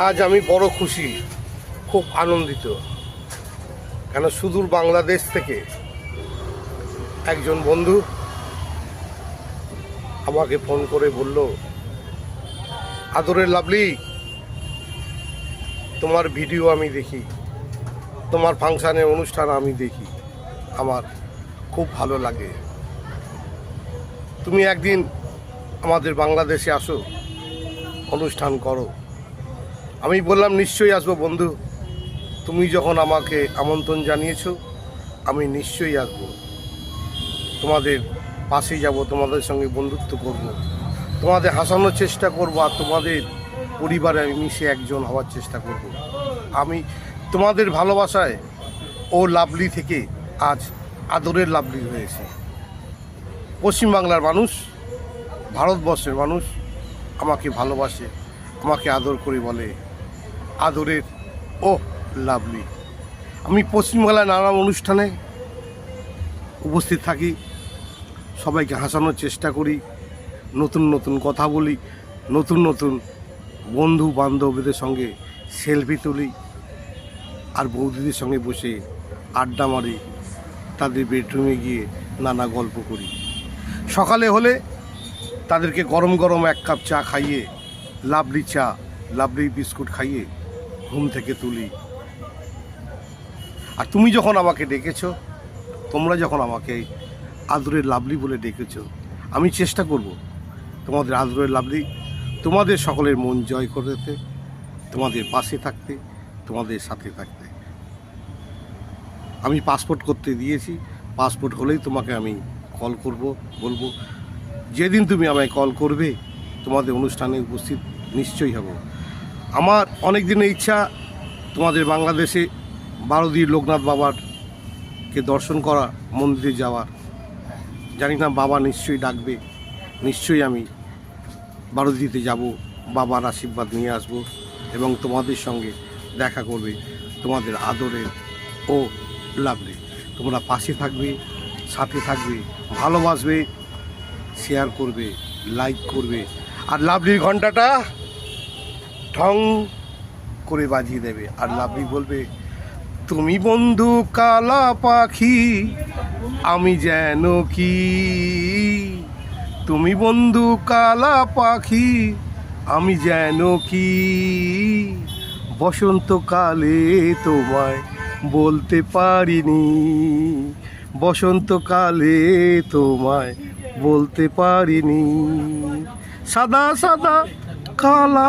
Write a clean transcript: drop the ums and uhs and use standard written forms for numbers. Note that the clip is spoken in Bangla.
আজ আমি বড় খুশি, খুব আনন্দিত। কেন সুদূর বাংলাদেশ থেকে একজন বন্ধু আমাকে ফোন করে বলল, আদরের লাভলি, তোমার ভিডিও আমি দেখি, তোমার ফাংশানের অনুষ্ঠান আমি দেখি, আমার খুব ভালো লাগে। তুমি একদিন আমাদের বাংলাদেশে আসো, অনুষ্ঠান করো। আমি বললাম, নিশ্চয়ই আসবো বন্ধু, তুমি যখন আমাকে আমন্ত্রণ জানিয়েছো আমি নিশ্চয়ই আসবো। তোমাদের পাশে যাব, তোমাদের সঙ্গে বন্ধুত্ব করব, তোমাদের হাসানোর চেষ্টা করব, আর তোমাদের পরিবারে আমি মিশে একজন হওয়ার চেষ্টা করব। আমি তোমাদের ভালোবাসায় ও লাভলি থেকে আজ আদরের লাভলি হয়েছে। পশ্চিমবাংলার মানুষ, ভারতবর্ষের মানুষ আমাকে ভালোবাসে, আমাকে আদর করে বলে আদরের ও লাভলি। আমি পশ্চিমবাংলায় নানা অনুষ্ঠানে উপস্থিত থাকি, সবাইকে হাসানোর চেষ্টা করি, নতুন নতুন কথা বলি, নতুন নতুন বন্ধু বান্ধবীদের সঙ্গে সেলফি তুলি, আর বৌদিদের সঙ্গে বসে আড্ডা মারি, তাদের বেডরুমে গিয়ে নানা গল্প করি। সকালে হলে তাদেরকে গরম গরম এক কাপ চা খাইয়ে, লাভলি চা, লাভলি বিস্কুট খাইয়ে ঘুম থেকে তুলি। আর তুমি যখন আমাকে ডেকেছো, তোমরা যখন আমাকে আদরের লাভলি বলে ডেকেছো, আমি চেষ্টা করব তোমাদের আদরের লাভলি, তোমাদের সকলের মন জয় করতে, তোমাদের পাশে থাকতে, তোমাদের সাথে থাকতে। আমি পাসপোর্ট করতে দিয়েছি, পাসপোর্ট হলেই তোমাকে আমি কল করব, বলবো যেদিন তুমি আমায় কল করবে তোমাদের অনুষ্ঠানে উপস্থিত নিশ্চয়ই হব। আমার অনেক দিনের ইচ্ছা তোমাদের বাংলাদেশে বারোদির লোকনাথ বাবারকে দর্শন করা, মন্দিরে যাওয়ার। জানি না বাবা নিশ্চয়ই ডাকবে, নিশ্চয়ই আমি বারোদিতে যাব, বাবার আশীর্বাদ নিয়ে আসব এবং তোমাদের সঙ্গে দেখা করবে তোমাদের আদরের ও লাভলি। তোমরা পাশে থাকবে, সাথে থাকবে, ভালোবাসবে, শেয়ার করবে, লাইক করবে, আর লাভলির ঘন্টাটা ঠং করে বাজিয়ে দেবে। আর লাভলি বলবে, তুমি বন্ধু কালা পাখি, আমি যেন কি, তুমি বন্ধু কালা পাখি, আমি যেন কি, বসন্তকালে তোমায় বলতে পারিনি, বসন্তকালে তোমায় বলতে পারিনি, সাদা সাদা কালা